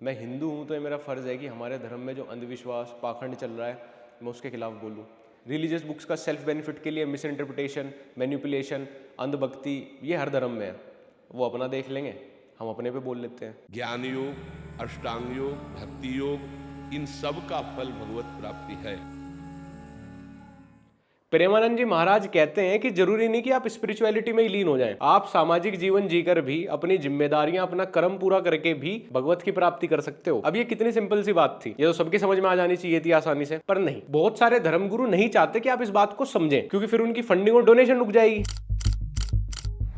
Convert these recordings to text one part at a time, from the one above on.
मैं हिंदू हूँ तो ये मेरा फ़र्ज़ है कि हमारे धर्म में जो अंधविश्वास पाखंड चल रहा है मैं उसके खिलाफ बोलूँ। रिलीजियस बुक्स का सेल्फ बेनिफिट के लिए मिस इंटरप्रिटेशन, मैनिपुलेशन, अंधभक्ति ये हर धर्म में है। वो अपना देख लेंगे, हम अपने पे बोल लेते हैं। ज्ञान योग, अष्टांग योग, भक्ति योग, इन सब का फल भगवत प्राप्ति है। प्रेमानंद जी महाराज कहते हैं कि जरूरी नहीं कि आप स्पिरिचुअलिटी में ही लीन हो जाएं। आप सामाजिक जीवन जीकर भी अपनी जिम्मेदारियां, अपना कर्म पूरा करके भी भगवत की प्राप्ति कर सकते हो। अब ये कितनी सिंपल सी बात थी, ये तो सबकी समझ में आ जानी चाहिए थी आसानी से, पर नहीं। बहुत सारे धर्मगुरु नहीं चाहते कि आप इस बात को समझें, क्योंकि फिर उनकी फंडिंग और डोनेशन रुक जाएगी।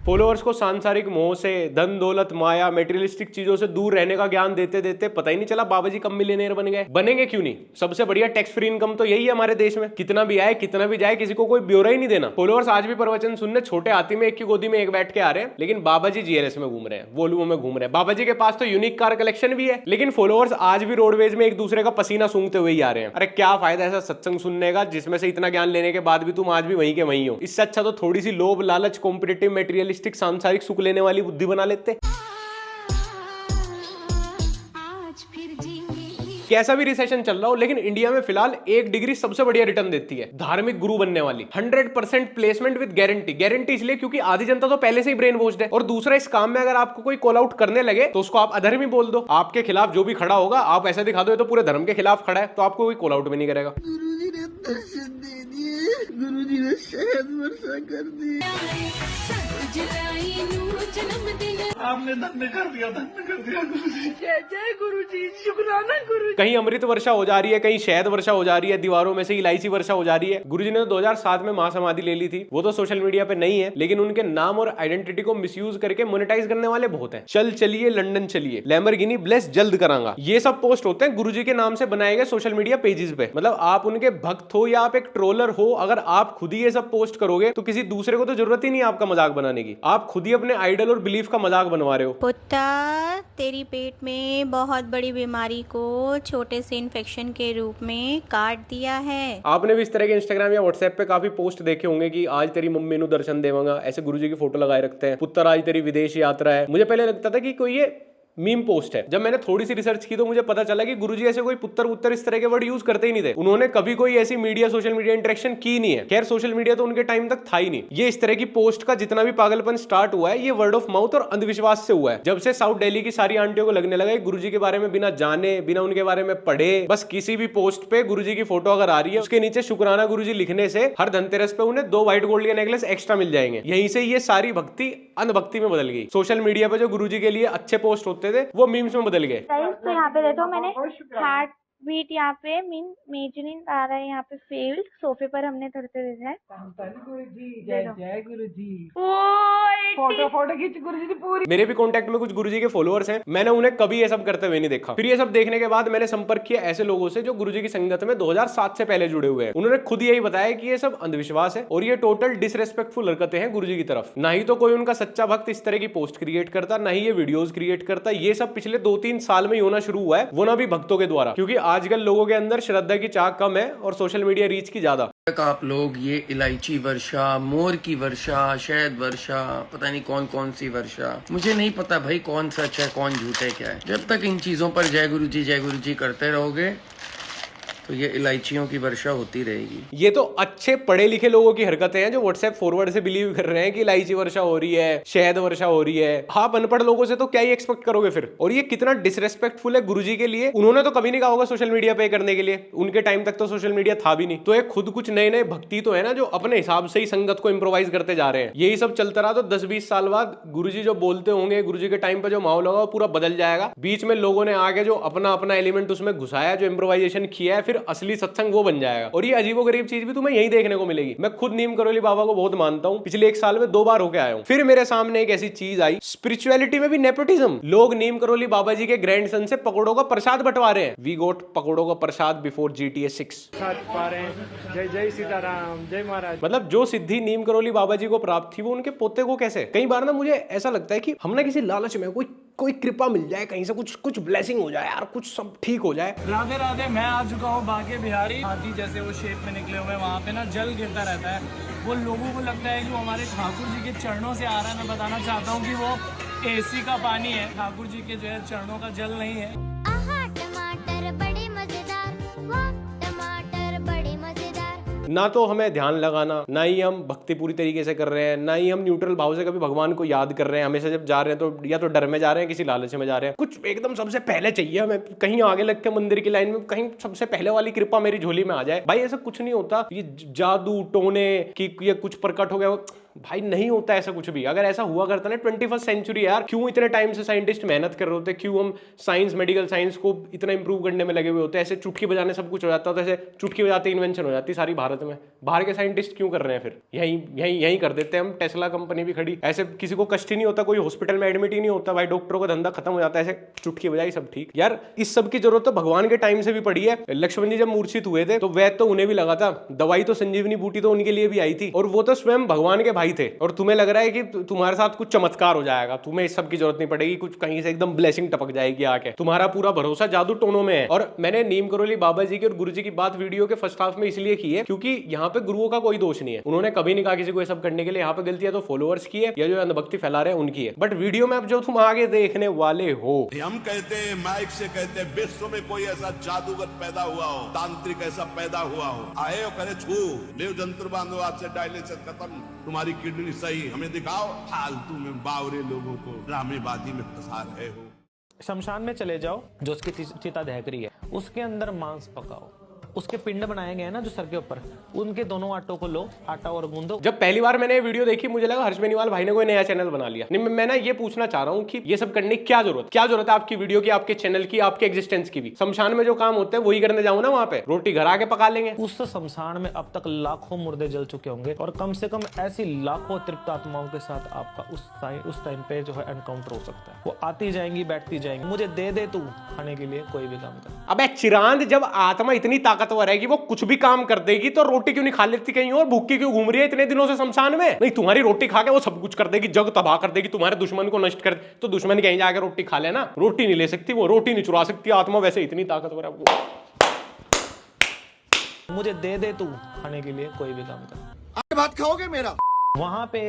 फॉलोअर्स को सांसारिक मोह से, धन दौलत माया मेटेरियलिस्टिक चीजों से दूर रहने का ज्ञान देते देते पता ही नहीं चला बाबा जी कब मिलियनेयर बन गए। बनेंगे क्यों नहीं? सबसे बढ़िया टैक्स फ्री इनकम तो यही है हमारे देश में। कितना भी आए कितना भी जाए, किसी को कोई ब्यौरा ही नहीं देना। फॉलोअर्स आज भी प्रवचन सुनने छोटे हाथी में एक की गोदी में एक बैठ के आ रहे हैं, लेकिन बाबा जी जीएलएस में घूम रहे हैं, वोल्वो में घूम रहे हैं। बाबा जी के पास तो यूनिक कार कलेक्शन भी है, लेकिन फॉलोअर्स आज भी रोडवेज में एक दूसरे का पसीना सूंघते हुए ही आ रहे हैं। अरे क्या फायदा ऐसा सत्संग सुनने का जिसमें से इतना ज्ञान लेने के बाद भी तुम आज भी वहीं के वहीं हो। इससे अच्छा तो थोड़ी सी लोभ लालच, कॉम्पिटिटिव, मेटेरियलिस्टिक, सांसारिक सुख लेने वाली बुद्धि बना लेते। कैसा भी रिसेशन चल रहा हो, लेकिन इंडिया में फिलहाल एक डिग्री सबसे बढ़िया रिटर्न देती है, धार्मिक गुरु बनने वाली। 100% प्लेसमेंट विद गारंटी। गारंटी इसलिए क्योंकि आधी जनता तो पहले से ही ब्रेन वॉश्ड है। और दूसरा, इस काम में अगर आपको कोई कॉल आउट करने लगे तो उसको आप अधर्मी बोल दो। आपके खिलाफ जो भी खड़ा होगा आप ऐसा दिखा दो ये तो पूरे धर्म के खिलाफ खड़ा है, तो आपको कोई कॉल आउट भी नहीं करेगा। गुरुजी ने दर्शन दे दिए, गुरुजी ने शहद वर्षा कर दी। आपने धन्य कर दिया गुरुजी। जय जय गुरुजी, शुक्राना गुरुजी। कहीं अमृत वर्षा हो जा रही है, कहीं शहद वर्षा हो जा रही है, दीवारों में से इलायची वर्षा हो जा रही है। गुरुजी ने तो 2007 में महासमाधि ले ली थी, वो तो सोशल मीडिया पे नहीं है, लेकिन उनके नाम और आइडेंटिटी को मिसयूज करके मोनेटाइज करने वाले बहुत हैं। चल चलिए लंदन चलिए, लैम्बोर्गिनी ब्लेस जल्द करांगा, ये सब पोस्ट होते हैं गुरुजी के नाम से बनाए गए सोशल मीडिया पेजेस पे। मतलब आप उनके भक्त हो या आप एक ट्रोलर हो, अगर आप खुद ही ये सब पोस्ट करोगे तो किसी दूसरे को तो जरूरत ही नहीं आपका मजाक बनाने की। आप खुद ही अपने आइडल और बिलीफ का मजाक बनवा रहे हो। पुत्ता, तेरी पेट में बहुत बड़ी बीमारी को छोटे से इन्फेक्शन के रूप में काट दिया है। आपने भी इस तरह के इंस्टाग्राम या व्हाट्सएप पे काफी पोस्ट देखे होंगे कि आज तेरी मम्मी नु दर्शन देवांगा, ऐसे गुरुजी की फोटो लगाए रखते हैं। पुत्र आज तेरी विदेश यात्रा है। मुझे पहले लगता था कि कोई ये मीम पोस्ट है। जब मैंने थोड़ी सी रिसर्च की तो मुझे पता चला कि गुरुजी ऐसे कोई पुत्र उत्तर इस तरह के वर्ड यूज करते ही नहीं थे। उन्होंने कभी कोई ऐसी मीडिया, सोशल मीडिया इंटरेक्शन की नहीं है। खैर सोशल मीडिया तो उनके टाइम तक था ही नहीं। ये इस तरह की पोस्ट का जितना भी पागलपन स्टार्ट हुआ है, ये वर्ड ऑफ माउथ और अंधविश्वास से हुआ है। जब से साउथ दिल्ली की सारी आंटियों को लगने लगा गुरुजी के बारे में बिना जाने, बिना उनके बारे में पढ़े, बस किसी भी पोस्ट पे गुरुजी की फोटो अगर आ रही है उसके नीचे शुक्राना गुरुजी लिखने से हर धनतेरस पे उन्हें 2 व्हाइट गोल्ड के नेकलेस एक्स्ट्रा मिल जाएंगे। यहीं से ये सारी भक्ति अंधभक्ति में बदल गई। सोशल मीडिया पे जो गुरुजी के लिए अच्छे पोस्ट होते थे वो मीम्स में बदल गए। तो यहाँ पे देखो मैंने हार्ट बीट यहाँ पे मीन मेजरिंग आ रहा है, यहाँ पे फील्ड सोफे पर हमने थोड़े देखा है। जय जय गुरुजी। फोटो खींच गुरुजी की पूरी। मेरे भी कांटेक्ट में कुछ गुरुजी के फॉलोअर्स हैं, मैंने उन्हें कभी ये सब करते हुए नहीं देखा। फिर ये सब देखने के बाद मैंने संपर्क किया ऐसे लोगों से जो गुरुजी की संगत में 2007 से पहले जुड़े हुए हैं। उन्होंने खुद यही बताया कि ये सब अंधविश्वास है और ये टोटल डिसरेस्पेक्टफुल हरकतें हैं गुरुजी की तरफ। ना ही तो कोई उनका सच्चा भक्त इस तरह की पोस्ट क्रिएट करता, ना ही ये वीडियोस क्रिएट करता। ये सब पिछले 2-3 साल में ही होना शुरू हुआ है, वो ना भी भक्तों के द्वारा, क्योंकि आजकल लोगों के अंदर श्रद्धा की चाह कम है और सोशल मीडिया रीच की ज्यादा। आप लोग ये इलायची वर्षा, मोर की वर्षा, शहद वर्षा, पता नहीं कौन कौन सी वर्षा, मुझे नहीं पता भाई कौन सच है कौन झूठ है क्या है। जब तक इन चीजों पर जय गुरु जी करते रहोगे तो ये इलायचियों की वर्षा होती रहेगी। ये तो अच्छे पढ़े लिखे लोगों की हरकतें हैं जो व्हाट्सएप फॉरवर्ड से बिलीव कर रहे हैं कि इलायची वर्षा हो रही है, शहद वर्षा हो रही है। आप अनपढ़ लोगों से तो क्या ही एक्सपेक्ट करोगे फिर। और ये कितना डिसरेस्पेक्टफुल है गुरुजी के लिए। उन्होंने तो कभी नहीं कहा होगा सोशल मीडिया पे करने के लिए, उनके टाइम तक तो सोशल मीडिया था भी नहीं। तो एक खुद कुछ नए नए भक्ति तो है ना जो अपने हिसाब से ही संगत को इम्प्रोवाइज करते जा रहे हैं। यही सब चलता रहा तो 10-20 साल बाद गुरुजी जो बोलते होंगे, गुरुजी के टाइम पे जो माहौल होगा वो पूरा बदल जाएगा। बीच में लोगों ने आगे जो अपना अपना एलिमेंट उसमें घुसाया, जो इम्प्रोवाइजेशन किया है, फिर असली सत्संग वो बन जाएगा। और ये अजीबोगरीब चीज भी तुम्हें यही देखने को मिलेगी। मैं खुद नीम करोली बाबा को बहुत मानता हूँ, पिछले 1 साल में 2 बार होके आया हूँ। फिर मेरे सामने एक ऐसी चीज आई, स्पिरिचुअलिटी में भी नेपोटिज्म। लोग नीम करोली बाबा जी के ग्रैंडसन से पकौड़ों का प्रसाद बंटवा रहे हैं। वी गोट पकौड़ों का प्रसाद बिफोर GTA 6। जय जय सीताराम, जय महाराज। मतलब जो सिद्धि नीम करोली बाबा जी को प्राप्त थी वो उनके पोते को कैसे। कई बार ना मुझे ऐसा लगता है कि हम ना किसी लालच में कोई कृपा मिल जाए, कहीं से कुछ ब्लेसिंग हो जाए यार, कुछ सब ठीक हो जाए। राधे राधे। मैं आ चुका हूँ बांके बिहारी। हाथी जैसे वो शेप में निकले हुए, वहाँ पे ना जल गिरता रहता है। वो लोगों को लगता है कि वो हमारे ठाकुर जी के चरणों से आ रहा है। मैं बताना चाहता हूँ कि वो AC का पानी है, ठाकुर जी के जो है चरणों का जल नहीं है। ना तो हमें ध्यान लगाना, ना ही हम भक्ति पूरी तरीके से कर रहे हैं, ना ही हम न्यूट्रल भाव से कभी भगवान को याद कर रहे हैं। हमेशा जब जा रहे हैं तो या तो डर में जा रहे हैं, किसी लालच में जा रहे हैं, कुछ एकदम सबसे पहले चाहिए हमें, कहीं आगे लग के मंदिर की लाइन में कहीं सबसे पहले वाली कृपा मेरी झोली में आ जाए। भाई ऐसा कुछ नहीं होता, ये जादू टोने की ये कुछ प्रकट हो गया, भाई नहीं होता ऐसा कुछ भी। अगर ऐसा हुआ करता ना 21st सेंचुरी यार, क्यों इतने टाइम से साइंटिस्ट मेहनत कर रहे होते, क्यों हम साइंस मेडिकल साइंस को इतना इंप्रूव करने में लगे हुए होते, ऐसे चुटकी बजाने सब कुछ हो जाता होता, ऐसे चुटकी बजाते इन्वेंशन हो जाती सारी भारत में। बाहर के साइंटिस्ट क्यों कर रहे हैं फिर, यहीं कर देते हैं हम। टेस्ला कंपनी भी खड़ी, ऐसे किसी को कष्ट ही नहीं होता, कोई हॉस्पिटल में एडमिट ही नहीं होता, भाई डॉक्टरों का धंधा खत्म हो जाता है, ऐसे चुटकी बजाई सब ठीक। यार इस सब की जरूरत तो भगवान के टाइम से भी पड़ी है। लक्ष्मण जी जब मूर्छित हुए थे तो वैद तो उन्हें भी लगा था, दवाई तो संजीवनी बूटी तो उनके लिए भी आई थी, और वो तो स्वयं भगवान के भाई थे। और तुम्हें लग रहा है कि तुम्हारे साथ कुछ चमत्कार हो जाएगा, तुम्हें इस सब की जरूरत नहीं पड़ेगी, कुछ कहीं से एकदम ब्लेसिंग टपक जाएगी आके। तुम्हारा पूरा भरोसा जादू टोनों में है। और मैंने नीम करोली बाबा जी की और गुरु जी की बात वीडियो के फर्स्ट हाफ में इसलिए की है क्योंकि यहाँ पे गुरुओं का कोई दोष नहीं है, उन्होंने कभी नहीं कहा किसी को ये सब करने के लिए। यहाँ पे गलती है तो फॉलोअर्स की है या जो अंधभक्ति फैला रहे हैं उनकी है। बट वीडियो में अब जो तुम आगे देखने वाले हो, हम कहते हैं माइक से कहते हैं विश्व में कोई ऐसा जादूगर पैदा हुआ हो, तांत्रिक ऐसा पैदा हुआ हो, आए और करे छू देव जंत्र बांधो, आज से डायलिसिस खत्म, तुम्हारी किडनी सही, हमें दिखाओ। फालतू में बावरे लोगों को ड्रामेबाजी में फंसा रहे हो। शमशान में चले जाओ, जो उसकी चिता दहक रही है, उसके अंदर मांस पकाओ, उसके पिंड बनाए गए हैं ना जो सर के ऊपर, उनके दोनों आटों को लो, आटा और गूंदो। जब पहली बार मैंने ये वीडियो देखी मुझे लगा हर्ष बेनीवाल भाई ने कोई नया चैनल बना लिया। नहीं, मैं ना ये पूछना चाह रहा हूँ कि ये सब करने की क्या जरूरत है आपकी वीडियो की, आपके चैनल की, आपके एग्जिस्टेंस की भी। शमशान में जो काम होते हैं वही करने जाऊँ ना, वहाँ पे रोटी घर आके पका लेंगे। उस शमशान में अब तक लाखों मुर्दे जल चुके होंगे और कम से कम ऐसी लाखों तृप्त आत्माओं के साथ आपका उस टाइम पे जो है एनकाउंटर हो सकता है। वो आती जाएंगी, बैठती जाएंगी, मुझे दे दे तू खाने के लिए कोई भी काम कर। अबे चिरांद, जब आत्मा इतनी ताकतवर है कि वो कुछ भी काम कर देगी तो रोटी क्यों नहीं खा लेती कहीं और, भूखी क्यों घूम रही है इतने दिनों से शमशान में? नहीं, तुम्हारी रोटी खा के वो सब कुछ कर देगी, जग तबाह कर देगी, तुम्हारे दुश्मन को नष्ट कर, तो दुश्मन कहीं जाकर रोटी खा लेना। रोटी नहीं ले सकती वो, रोटी नहीं चुरा सकती आत्मा, वैसे इतनी ताकतवर है वो। मुझे दे दे तू खाने के लिए कोई भी काम कर। आगे भात खाओगे मेरा? वहां पे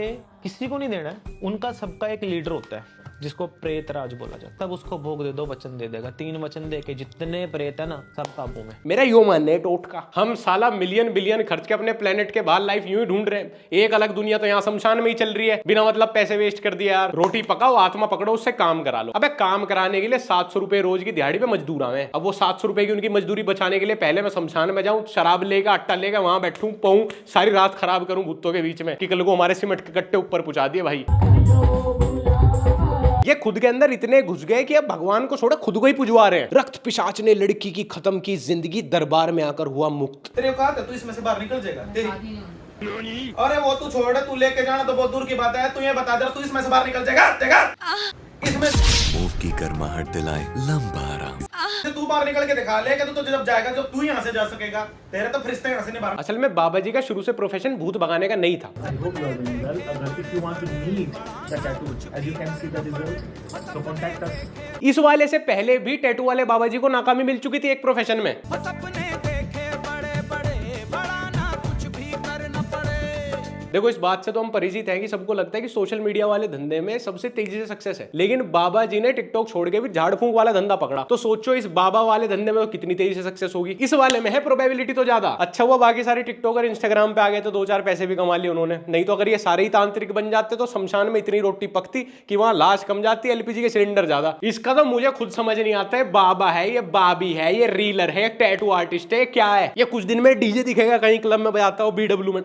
किसी को नहीं देना है, उनका सबका एक लीडर होता है जिसको प्रेत राज बोला जाता है। तब उसको भोग दे दो, वचन दे देगा। 3 वचन दे के जितने प्रेत है ना सब काबू में। मेरा यो मानना है टोट का, हम साला मिलियन बिलियन खर्च के अपने प्लेनेट के बाहर लाइफ यूं ही ढूंढ रहे हैं। एक अलग दुनिया तो यहाँ शमशान में ही चल रही है, बिना मतलब पैसे वेस्ट कर दिया यार। रोटी पकाओ, आत्मा पकड़ो, उससे काम करा लो। अबे काम कराने के लिए 700 रुपए रोज की दिहाड़ी पे मजदूर आवे। अब वो 700 रुपए की उनकी मजदूरी बचाने के लिए पहले मैं शमशान में जाऊं, शराब लेगा, आटा लेगा, वहां बैठूं, पाऊं, सारी रात खराब करूं भूतों के बीच में कि कल को हमारे सीमेंट के कट्टे ऊपर पहुंचा दिए। भाई ये खुद के अंदर इतने घुस गए कि अब भगवान को छोड़े खुद को ही पुजवा रहे हैं। रक्त पिशाच ने लड़की की खत्म की जिंदगी, दरबार में आकर हुआ मुक्त। तेरे औकात है, तू इसमें से बाहर निकल जाएगा तेरी। अरे वो तू छोड़, तू लेके जाना तो बहुत दूर की बात है, तू ये बता दे तू इसमें से बाहर निकल जाएगा? इसमें मूव की गर्माहट दिलाए लंबा आराम। तू बाहर निकल के दिखा ले, तो जब जाएगा जब तू यहाँ से जा सकेगा, तेरे तो फरिश्ते यहाँ से नहीं बाहर। असल में बाबा जी का शुरू से प्रोफेशन भूत भगाने का नहीं था। इस वाले से पहले भी टैटू वाले बाबा जी को नाकामी मिल चुकी थी एक प्रोफेशन में। देखो इस बात से तो हम परिचित हैं कि सबको लगता है कि सोशल मीडिया वाले धंधे में सबसे तेजी से सक्सेस है, लेकिन बाबा जी ने टिकटॉक छोड़ के भी झाड़ फूंक वाला धंधा पकड़ा। तो सोचो इस बाबा वाले धंधे में तो कितनी तेजी से सक्सेस होगी। इस वाले में है प्रोबेबिलिटी तो ज्यादा। अच्छा हुआ बाकी सारे टिकटॉकर इंस्टाग्राम पे आ गए तो 2-4 पैसे भी कमा लिए उन्होंने, नहीं तो अगर ये सारे ही तांत्रिक बन जाते तो शमशान में इतनी रोटी पकती कि वहां लाश कम जाती, एलपीजी के सिलेंडर ज्यादा। इसका तो मुझे खुद समझ नहीं आता है, बाबा है ये, बाबी है ये, रीलर है, टैटू आर्टिस्ट है, क्या है ये? कुछ दिन में डीजे दिखेगा कहीं क्लब में बजाता हो, बीडब्ल्यू में,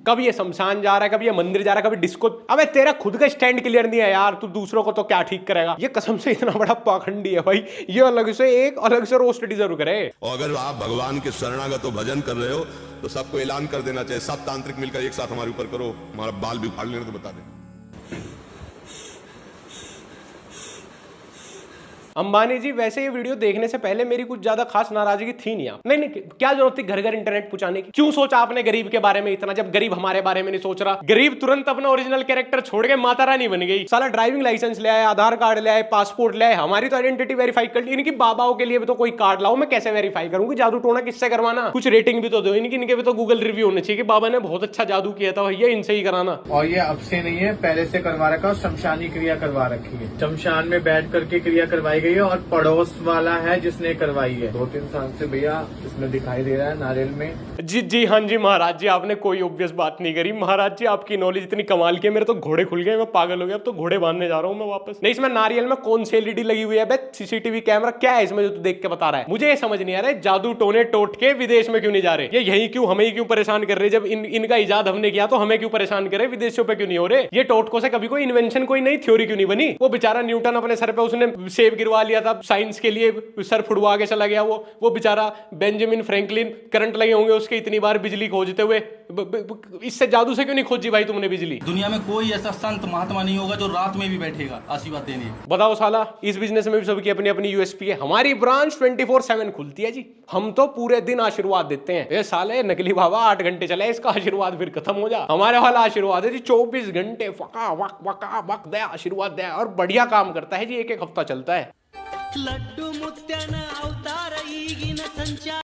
कभी ये शमशान जा रहा है, कभी ये मंदिर जा रहा है, कभी डिस्को। अबे तेरा खुद का स्टैंड क्लियर नहीं है यार, तू दूसरों को तो क्या ठीक करेगा? ये कसम से इतना बड़ा पाखंडी है भाई, ये अलग से रोस्ट डिजर्व करे। और अगर आप भगवान के शरणागत हो, भजन कर रहे हो, तो सबको ऐलान कर देना चाहिए, सब तांत्रिक मिलकर एक साथ हमारे ऊपर करो, हमारा बाल भी उखाड़ लेना तो बता दें। अंबानी जी, वैसे ये वीडियो देखने से पहले मेरी कुछ ज्यादा खास नाराजगी थी नहीं। आप नहीं, क्या जरूरत थी घर घर इंटरनेट पहुंचाने की? क्यों सोचा आपने गरीब के बारे में इतना, जब गरीब हमारे बारे में नहीं सोच रहा? गरीब तुरंत अपना ओरिजिनल कैरेक्टर छोड़ के माता रानी बन गई। साला ड्राइविंग लाइसेंस ले आए, आधार कार्ड ले आए, पासपोर्ट ले आए, हमारी तो आइडेंटिटी वेरीफाई कर ली। इनकी बाबाओं के लिए भी तो कोई कार्ड लाओ, मैं कैसे वेरीफाई करूंगी? जादू टोना किससे करवाना? कुछ रेटिंग भी तो दो इनके भी तो गूगल रिव्यू होने चाहिए कि बाबा ने बहुत अच्छा जादू किया था, भैया इनसे ही कराना। और ये अब से नहीं है, पहले से करवा रखा, शमशानी क्रिया करवा रखी है। शमशान में बैठ करके क्रिया करवाई गई है और पड़ोस वाला है जिसने करवाई है। 2-3 साल से भैया इसमें दिखाई दे रहा है नारियल में। जी हाँ जी महाराज जी, आपने कोई ऑब्वियस बात नहीं करी। महाराज जी आपकी नॉलेज इतनी कमाल की है, मेरे तो घोड़े खुल गए, मैं पागल हो गया। अब तो घोड़े बांधने जा रहा हूँ मैं वापस। नहीं, इसमें नारियल में कौन सी एलईडी लगी हुई है बे? सीसीटीवी कैमरा क्या है इसमें जो तू देख के बता रहा है? मुझे ये समझ नहीं आ रहा है, जादू टोने टोट के विदेश में क्यों नहीं जा रहे? ये यही क्यों हमें क्यों परेशान कर रहे? जब इनका इजाद हमने किया तो हमें क्यों परेशान करे? विदेशों पे क्यों नहीं हो रहे? ये टोटकों से कभी कोई इन्वेंशन, कोई नई थ्योरी क्यों नहीं बनी? वो बेचारा न्यूटन अपने सर पे उसने सेब गिरवा लिया था साइंस के लिए, सर फुड़वा के चला गया। वो बेचारा बेंजामिन फ्रैंकलिन, करंट लगे होंगे उसके इतनी बार बिजली खोजते हुए। इससे जादू से क्यों नहीं खोजी भाई तुमने बिजली? दुनिया में कोई ऐसा संत महात्मा नहीं होगा जो रात में भी बैठेगा आशीर्वाद देने। बताओ साला, इस बिजनेस में भी सबकी अपनी अपनी यूएसपी है। हमारी ब्रांच 24/7 खुलती है जी, हम तो पूरे दिन आशीर्वाद देते हैं। ये साले नकली बाबा 8 घंटे चले, इसका आशीर्वाद फिर खत्म हो जा। हमारे वाला आशीर्वाद है जी 24 घंटे फका वक वका वक दे आशीर्वाद दे, और बढ़िया काम करता है जी, एक हफ्ता चलता है। लड्डू मुत्यान अवतार ईगिन संचार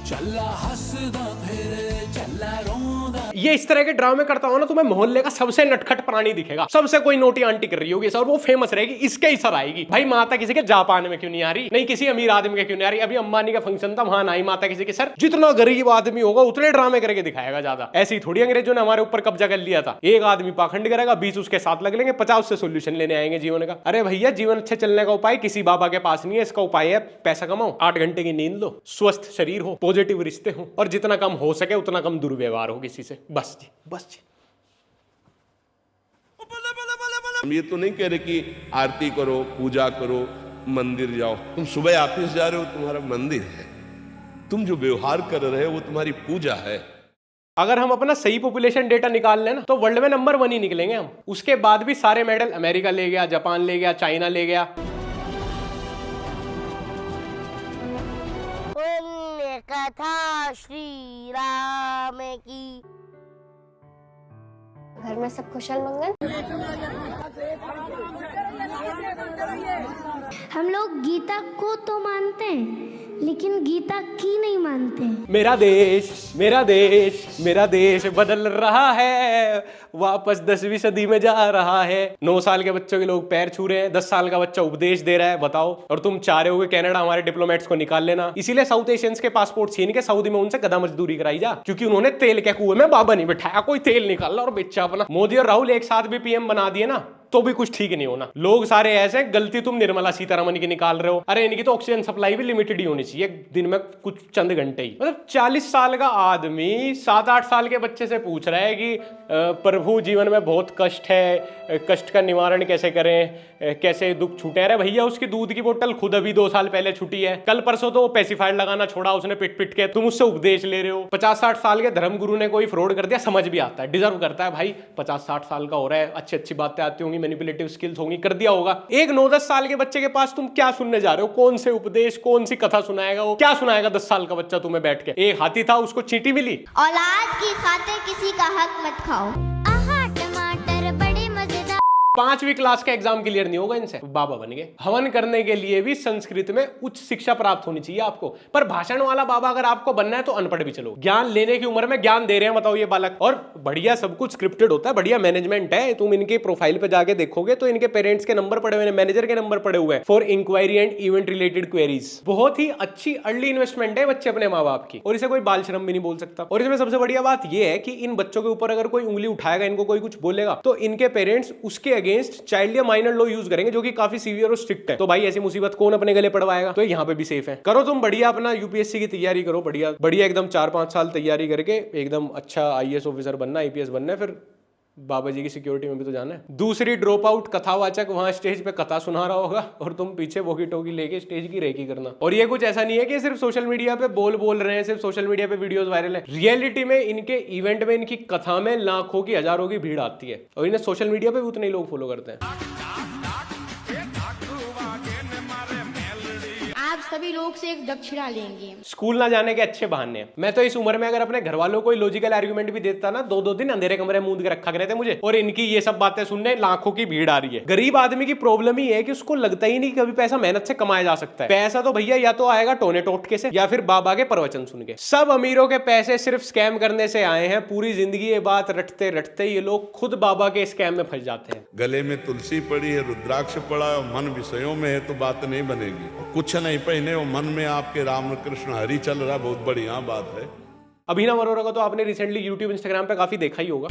चला हसदा फिरे चला रोंदा। ये इस तरह के ड्रामे करता हो ना, तुम्हें मोहल्ले का सबसे नटखट प्राणी दिखेगा, सबसे कोई नोटी आंटी कर रही होगी और वो फेमस रहेगी, इसके ही सर आएगी। भाई माता किसी के जापान में क्यों नहीं आ रही? नहीं किसी अमीर आदमी के क्यों नहीं आ रही? अभी अंबानी का फंक्शन था, वहां ना आई माता किसी के सर। जितना गरीब आदमी होगा उतने ड्रामे करके दिखाएगा ज्यादा। ऐसी थोड़ी अंग्रेजों ने हमारे ऊपर कब्जा कर लिया था। एक आदमी पाखंड करेगा, 20 उसके साथ लग लेंगे, 50 से सोल्यूशन लेने आएंगे जीवन का। अरे भैया, जीवन अच्छे चलने का उपाय किसी बाबा के पास नहीं है, इसका उपाय है पैसा कमाओ, 8 घंटे की नींद लो, स्वस्थ शरीर हो, पॉजिटिव रिश्ते हो, और जितना कम हो सके उतना कम दुर्व्यवहार हो किसी से। बस जी, बस जी। हम ये तो नहीं कह रहे कि आरती करो, पूजा करो, मंदिर जाओ। तुम सुबह ऑफिस जा रहे हो, तुम्हारा मंदिर है। तुम जो व्यवहार कर रहे हो वो तुम्हारी पूजा है। अगर हम अपना सही पॉपुलेशन डेटा निकाल लें ना, तो वर्ल्ड में नंबर 1 ही निकलेंगे हम। उसके बाद भी सारे मेडल अमेरिका ले गया, जापान ले गया, चाइना ले गया। कथा श्री राम की। घर में सब कुशल मंगल। हम लोग गीता को तो मानते हैं, लेकिन गीता की नहीं मानते। मेरा देश मेरा देश मेरा देश बदल रहा है, वापस 10वीं सदी में जा रहा है। 9 साल के बच्चों के लोग पैर छू रहे हैं, 10 साल का बच्चा उपदेश दे रहा है, बताओ। और तुम चाह रहे हो कि कनाडा हमारे डिप्लोमेट्स को निकाल लेना। इसीलिए साउथ एशियंस के पासपोर्ट छीन के सऊदी में उनसे गधा मजदूरी कराई जा, क्योंकि उन्होंने तेल के कुएं में बाबा नहीं बिठाया, कोई तेल निकाला और बेचा अपना। मोदी और राहुल एक साथ भी पीएम बना दिए ना, तो भी कुछ ठीक नहीं होना। लोग सारे ऐसे, गलती तुम निर्मला सीतारमण की निकाल रहे हो। अरे इनकी तो ऑक्सीजन सप्लाई भी लिमिटेड ही होनी चाहिए, दिन में कुछ चंद घंटे ही। मतलब 40 साल का आदमी 7-8 साल के बच्चे से पूछ रहा है कि प्रभु जीवन में बहुत कष्ट है, कष्ट का निवारण कैसे करें, कैसे दुख छूटे। अरे भैया, उसकी दूध की बोतल खुद अभी 2 साल पहले छूटी है, कल परसों तो पेसिफायर लगाना छोड़ा उसने पिट पिट के, तुम उससे उपदेश ले रहे हो। 50-60 साल के धर्मगुरु ने कोई फ्रॉड कर दिया, समझ भी आता है, डिजर्व करता है भाई। 50-60 साल का हो रहा है, अच्छी अच्छी बातें आती होंगी, मैनिपुलेटिव स्किल्स होंगी, कर दिया होगा। एक 9-10 साल के बच्चे के पास तुम क्या सुनने जा रहे हो? कौन से उपदेश, कौन सी कथा सुनाएगा वो? क्या सुनाएगा 10 साल का बच्चा तुम्हें बैठ के? एक हाथी था, उसको चींटी मिली। औलाद की खातिर किसी का हक मत खाओ। आहा टमाटर बड़े मजेदार। 5वीं क्लास का एग्जाम क्लियर नहीं होगा इनसे, बाबा बन गए। हवन करने के लिए भी संस्कृत में उच्च शिक्षा प्राप्त होनी चाहिए आपको। पर भाषण वाला बाबा अगर आपको बनना है तो अनपढ़ भी चलो। ज्ञान लेने की उम्र में ज्ञान दे रहे हैं, बताओ ये बालक। और बढ़िया सब कुछ स्क्रिप्टेड होता है, बढ़िया मैनेजमेंट है। तुम इनके प्रोफाइल पे जाके देखोगे तो इनके पेरेंट्स के नंबर पड़े हुए हैं, मैनेजर के नंबर पड़े हुए हैं for enquiry and event related queries. बहुत ही अच्छी अर्ली इन्वेस्टमेंट है बच्चे अपने माँ बाप की, और इसे कोई बाल श्रम भी नहीं बोल सकता। और इसमें सबसे बढ़िया बात यह है कि इन बच्चों के ऊपर अगर कोई उंगली उठाएगा, इनको कोई कुछ बोलेगा, तो इनके पेरेंट्स उसके against child minor law use करेंगे, जो कि काफी सीवियर और स्ट्रिक्ट है। तो भाई ऐसी मुसीबत कौन अपने गले पड़वाएगा? तो यहाँ पे भी सेफ है। करो तुम बढ़िया अपना यूपीएससी की तैयारी करो, बढ़िया बढ़िया एकदम 4-5 साल तैयारी करके एकदम अच्छा आईएएस ऑफिसर बनना, आईपीएस बनना है, फिर बाबा जी की सिक्योरिटी में भी तो जाना है। दूसरी ड्रॉप आउट कथावाचक वहां स्टेज पे कथा सुना रहा होगा और तुम पीछे वॉकी टॉकी लेके स्टेज की रेकी करना। और ये कुछ ऐसा नहीं है कि सिर्फ सोशल मीडिया पे बोल रहे हैं, सिर्फ सोशल मीडिया पे वीडियोस वायरल है। रियलिटी में इनके इवेंट में, इनकी कथा में लाखों की, हजारों की भीड़ आती है, और इन्हें सोशल मीडिया पे भी उतने ही लोग फॉलो करते हैं। आप सभी लोग से एक दक्षिणा लेंगे। स्कूल ना जाने के अच्छे बहाने हैं। मैं तो इस उम्र में अगर अपने घर वालों को लॉजिकल आर्गुमेंट भी देता ना, 2-2 दिन अंधेरे कमरे में मूंद के रखा करते थे मुझे, और इनकी ये सब बातें सुनने लाखों की भीड़ आ रही है। गरीब आदमी की प्रॉब्लम ही है कि उसको लगता ही नहीं कभी पैसा मेहनत से कमाया जा सकता है। पैसा तो भैया या तो आएगा टोने टोटके से या फिर बाबा के प्रवचन सुन के। सब अमीरों के पैसे सिर्फ स्कैम करने से आए हैं। पूरी जिंदगी ये बात रटते रटते ये लोग खुद बाबा के स्कैम में फंस जाते हैं। गले में तुलसी पड़ी है, रुद्राक्ष पड़ा है और मन विषयों में है तो बात नहीं बनेगी। कुछ नहीं पहने और मन में आपके राम कृष्ण हरि चल रहा, बहुत बढ़िया बात है। अभिनव अरोरा को तो आपने रिसेंटली यूट्यूब इंस्टाग्राम पे काफी देखा ही होगा।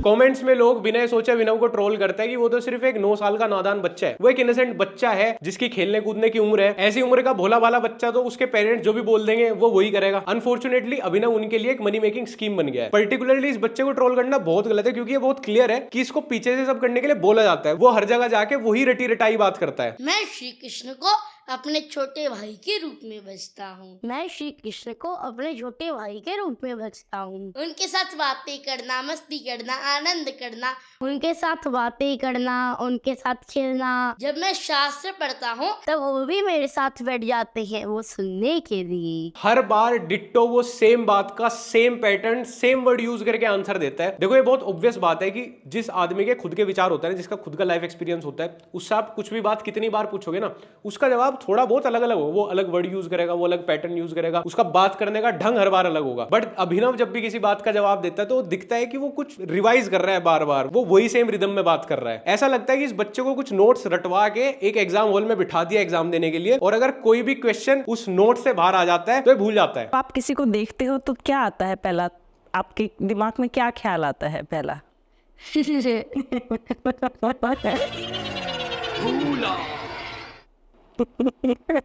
कमेंट्स में लोग बिना सोचे अभिनव को ट्रोल करते हैं कि वो तो सिर्फ एक 9 साल का नादान बच्चा है, वो एक इनोसेंट बच्चा है जिसकी खेलने कूदने की उम्र है। ऐसी उम्र का भोला भाला बच्चा तो उसके पेरेंट्स जो भी बोल देंगे वो वही करेगा। अनफॉर्चुनेटली अभिनव उनके लिए एक मनी मेकिंग स्कीम बन गया है। पर्टिकुलरली इस बच्चे को ट्रोल करना बहुत गलत है, क्योंकि ये बहुत क्लियर है कि इसको पीछे से सब करने के लिए बोला जाता है। वो हर जगह जाके वही रटी रटाई बात करता है। मैं श्री कृष्ण को अपने छोटे भाई के रूप में बचता हूँ। मैं श्री कृष्ण को अपने छोटे भाई के रूप में बचता हूँ। उनके साथ बातें करना, मस्ती करना, आनंद करना, उनके साथ बातें करना, उनके साथ खेलना। जब मैं शास्त्र पढ़ता हूँ तब वो भी मेरे साथ बैठ जाते हैं वो सुनने के लिए। हर बार डिट्टो वो सेम बात का same pattern same word use करके आंसर देता है। देखो ये बहुत ऑब्वियस बात है कि जिस आदमी के खुद के विचार होता है, जिसका खुद का लाइफ एक्सपीरियंस होता है, उससे आप कुछ भी बात कितनी बार पूछोगे ना, उसका जवाब थोड़ा बहुत अलग अलग होगा। वो अलग वर्ड यूज करेगा, वो अलग पैटर्न यूज करेगा, उसका बात करने का ढंग हर बार अलग होगा। बट अभिनव जब भी किसी बात का जवाब देता है तो दिखता है कि वो कुछ रिवाइज कर रहा है, बार बार वो वही सेम रिदम में बात कर रहा है। ऐसा लगता है कि इस बच्चे को कुछ नोट्स रटवा के एक एग्जाम हॉल में बिठा दिया एग्जाम देने के लिए, और अगर कोई भी क्वेश्चन उस नोट से बाहर आ जाता है तो ये भूल जाता है। आप किसी को देखते हो तो क्या आता है पहला, आपके दिमाग में क्या ख्याल आता है पहला?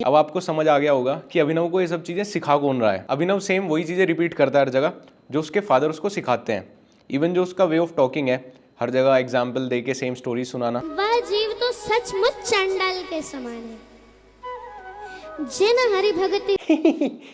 अब आपको समझ आ गया होगा कि अभिनव को ये सब चीजें सिखा कौन रहा है। अभिनव सेम वही चीजें रिपीट करता है हर जगह जो उसके फादर उसको सिखाते हैं। इवन जो उसका वे ऑफ टॉकिंग है, हर जगह एग्जाम्पल दे के सेम स्टोरी सुनाना। वह जीव तो सचमुच चंडाल के समान है, जिन हरि भगति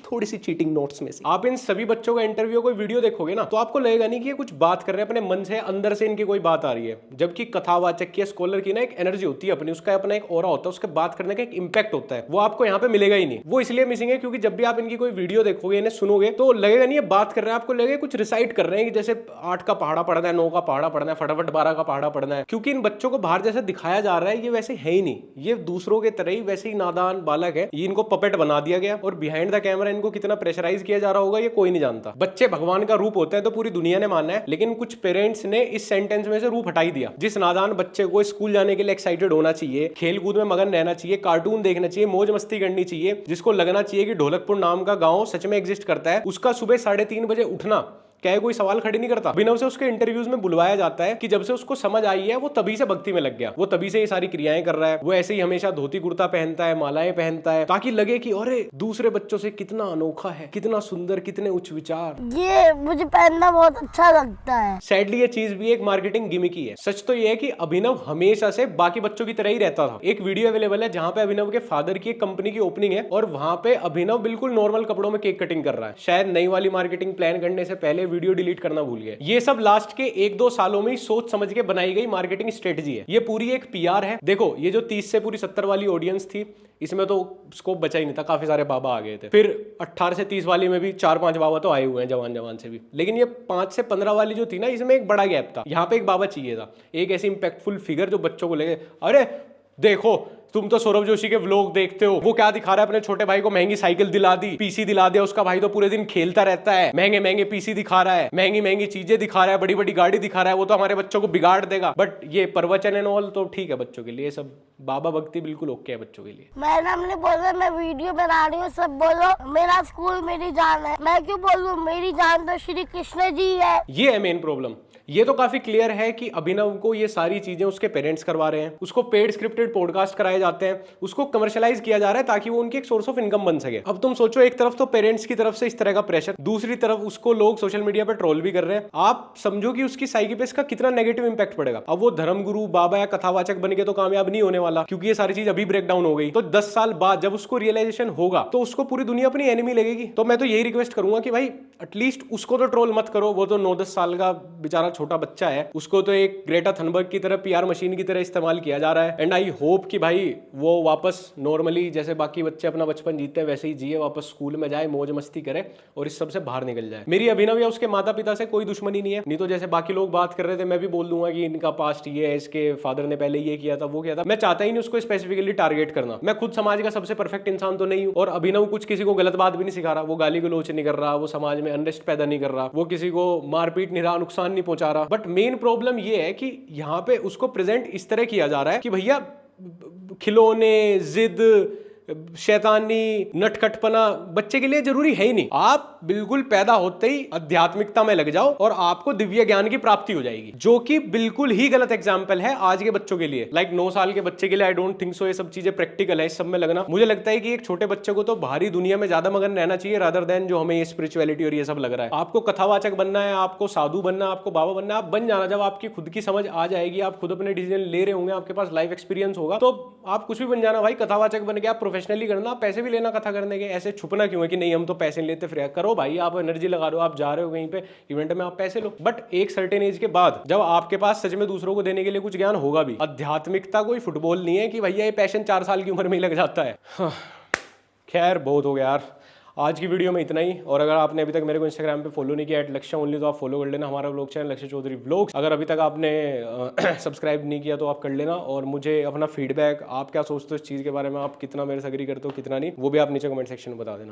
थोड़ी सी चीटिंग नोट्स में से। आप इन सभी बच्चों का इंटरव्यू कोई वीडियो देखोगे ना तो आपको लगेगा नहीं कि ये कुछ बात कर रहे हैं अपने मन से, अंदर से इनकी कोई बात आ रही है। जबकि कथावाचक की, स्कॉलर की ना एक एनर्जी होती है अपनी, उसका अपना एक ऑरा होता है, उसके बात करने का एक इंपैक्ट होता है, वो आपको यहाँ पे मिलेगा ही नहीं। वो इसलिए मिसिंग है क्योंकि जब भी आप इनकी कोई वीडियो देखोगे, इन्हें सुनोगे तो लगेगा नहीं ये बात कर रहे हैं, आपको लगेगा कुछ रिसाइट कर रहे हैं कि जैसे 8 का पहाड़ा पढ़ना है, 9 का पहाड़ा पढ़ना है, फटाफट 12 का पहाड़ा पढ़ना है। क्योंकि इन बच्चों को बाहर जैसे दिखाया जा रहा है ये वैसे है ही नहीं, ये दूसरों के तरह ही वैसे ही नादान बालक है। ये इनको पपेट बना दिया गया और बिहाइंड द कैमरा इनको कितना प्रेशराइज किया जा रहा होगा ये कोई नहीं जानता। बच्चे भगवान का रूप होते हैं तो पूरी दुनिया ने माना है, लेकिन कुछ पेरेंट्स ने इस सेंटेंस में से रूप हटा ही दिया। जिस नादान बच्चे को स्कूल जाने के लिए एक्साइटेड होना चाहिए, खेल कूद में मगन रहना चाहिए, कार्टून देखना चाहिए, मौज मस्ती करनी चाहिए, जिसको लगना चाहिए कि ढोलकपुर नाम का गाँव सच में एग्जिस्ट करता है, उसका सुबह 3:30 बजे उठना क्या कोई सवाल खड़े नहीं करता। अभिनव से उसके इंटरव्यूज में बुलवाया जाता है कि जब से उसको समझ आई है वो तभी से भक्ति में लग गया, वो तभी से ये सारी क्रियाएं कर रहा है, वो ऐसे ही हमेशा धोती कुर्ता पहनता है, मालाएं पहनता है, ताकि लगे कि अरे दूसरे बच्चों से कितना अनोखा है, कितना सुंदर, कितने उच्च विचार। ये मुझे पहनना बहुत अच्छा लगता है। सैडली ये चीज भी एक मार्केटिंग गिमिक ही है। सच तो ये है कि अभिनव हमेशा से बाकी बच्चों की तरह ही रहता था। एक वीडियो अवेलेबल है जहां पे अभिनव के फादर की एक कंपनी की ओपनिंग है और वहां पे अभिनव बिल्कुल नॉर्मल कपड़ों में केक कटिंग कर रहा है। शायद नई वाली मार्केटिंग प्लान करने से पहले वीडियो डिलीट करना भूल गए। ये सब लास्ट के 1-2 सालों में ही सोच समझ के बनाई गई मार्केटिंग स्ट्रेटजी है। ये पूरी एक पीआर है। देखो ये जो 30 से पूरी 70 वाली ऑडियंस थी, इसमें तो स्कोप बचा ही नहीं था, काफी सारे बाबा आ गए थे। फिर 18 से 30 वाली में भी 4-5 बाबा तो आए हुए हैं जवान जवान से भी, लेकिन ये 5 से 15 वाली जो थी ना, इसमें एक बड़ा गैप था। यहाँ पे एक बाबा चाहिए था, एक ऐसी इंपैक्टफुल फिगर जो बच्चों को लगे अरे देखो तुम तो सौरभ जोशी के व्लॉग देखते हो, वो क्या दिखा रहा है, अपने छोटे भाई को महंगी साइकिल दिला दी, पीसी दिला दिया, उसका भाई तो पूरे दिन खेलता रहता है, महंगे महंगे पीसी दिखा रहा है, महंगी महंगी चीजें दिखा रहा है, बड़ी बड़ी गाड़ी दिखा रहा है, वो तो हमारे बच्चों को बिगाड़ देगा। बट ये प्रवचन एंड ऑल तो ठीक है बच्चों के लिए, सब बाबा भक्ति बिल्कुल ओके है बच्चों के लिए। मैडम ने बोला मैं वीडियो बना रही हूँ, सब बोलो मेरा स्कूल मेरी जान है। मैं क्यों बोलूं, मेरी जान तो श्री कृष्ण जी है। ये है मेन प्रॉब्लम। ये तो काफी क्लियर है कि अभिनव को ये सारी चीजें उसके पेरेंट्स करवा रहे हैं, उसको पेड स्क्रिप्टेड पॉडकास्ट कराए जाते हैं, उसको कमर्शियलाइज किया जा रहा है ताकि वो उनकी एक सोर्स ऑफ इनकम बन सके। अब तुम सोचो, एक तरफ तो पेरेंट्स की तरफ से इस तरह का प्रेशर, दूसरी तरफ उसको लोग सोशल मीडिया पर ट्रोल भी कर रहे हैं। आप समझो कि उसकी साइकी पे इसका कितना नेगेटिव इंपैक्ट पड़ेगा। अब वो धर्मगुरु, बाबा या कथावाचक बन के तो कामयाब नहीं होने वाला, क्योंकि ये सारी चीज अभी ब्रेक डाउन हो गई। तो 10 साल बाद जब उसको रियलाइजेशन होगा तो उसको पूरी दुनिया अपनी एनिमी लगेगी। तो मैं तो यही रिक्वेस्ट करूंगा कि भाई एटलीस्ट उसको तो ट्रोल मत करो, वो तो 9-10 साल का बेचारा छोटा बच्चा है, उसको तो एक ग्रेटा थनबर्ग की तरह पीआर मशीन की तरह इस्तेमाल किया जा रहा है। एंड आई होप कि भाई वो वापस नॉर्मली जैसे बाकी बच्चे अपना बचपन जीते हैं वैसे ही जिए, वापस स्कूल में जाए, मौज मस्ती करे और इस सब से बाहर निकल जाए। मेरी अभिनव या उसके माता पिता से कोई दुश्मनी नहीं है, नहीं तो जैसे बाकी लोग बात कर रहे थे मैं भी बोल दूंगा कि इनका पास्ट ये है, इसके फादर ने पहले ये किया था, वो किया था। मैं चाहता ही नहीं उसको स्पेसिफिकली टारगेट करना। मैं खुद समाज का सबसे परफेक्ट इंसान तो नहीं हूं और अभिनव कुछ किसी को गलत बात भी नहीं सिखा रहा, वो गाली गलौच नहीं कर रहा, वो समाज में अनरेस्ट पैदा नहीं कर रहा, वो किसी को मारपीट नहीं रहा, नुकसान नहीं पहुंचा रहा। बट मेन प्रॉब्लम ये है कि यहाँ पे उसको प्रेजेंट इस तरह किया जा रहा है कि भैया खिलौने, जिद, शैतानी, नटखटपना बच्चे के लिए जरूरी है ही नहीं। आप बिल्कुल पैदा होते ही आध्यात्मिकता में लग जाओ और आपको दिव्य ज्ञान की प्राप्ति हो जाएगी, जो कि बिल्कुल ही गलत एग्जाम्पल है आज के बच्चों के लिए। लाइक 9 साल के बच्चे के लिए आई डोंट थिंक सो ये सब चीजें प्रैक्टिकल है इस सब में लगना। मुझे लगता है कि एक छोटे बच्चे को तो बाहरी दुनिया में ज्यादा मगन रहना चाहिए रादर देन जो हमें ये स्पिरिचुअलिटी और ये सब लग रहा है। आपको कथावाचक बनना है, आपको साधु बनना है, आपको बाबा बनना है, आप बन जाना। जब आपकी खुद की समझ आ जाएगी, आप खुद अपने डिसीजन ले रहे होंगे, आपके पास लाइफ एक्सपीरियंस होगा, तो आप कुछ भी बन जाना भाई। कथावाचक बन के आप प्रोफेशनली करना, पैसे भी लेना कथा करने के। ऐसे छुपना क्यों है कि नहीं हम तो पैसे लेते फिर करो भाई। आप एनर्जी लगा रहे हो, आप जा रहे हो कहीं पे इवेंट में, आप पैसे लो। बट एक सर्टेन एज के बाद जब आपके पास सच में दूसरों को देने के लिए कुछ ज्ञान होगा भी। आध्यात्मिकता कोई फुटबॉल नहीं है कि भैया ये पैशन 4 साल की उम्र में ही लग जाता है। खैर बहुत हो गया यार, आज की वीडियो में इतना ही। और अगर आपने अभी तक मेरे को इंस्टाग्राम पे फॉलो नहीं किया @लक्ष्य ओनली, तो आप फॉलो कर लेना हमारा व्लॉग चैनल लक्ष्य चौधरी व्लॉग्स। अगर अभी तक आपने सब्सक्राइब नहीं किया तो आप कर लेना। और मुझे अपना फीडबैक, आप क्या सोचते हो इस चीज़ के बारे में, आप कितना मेरे से एग्री करते हो कितना नहीं, वो भी आप नीचे कमेंट सेक्शन में बता देना।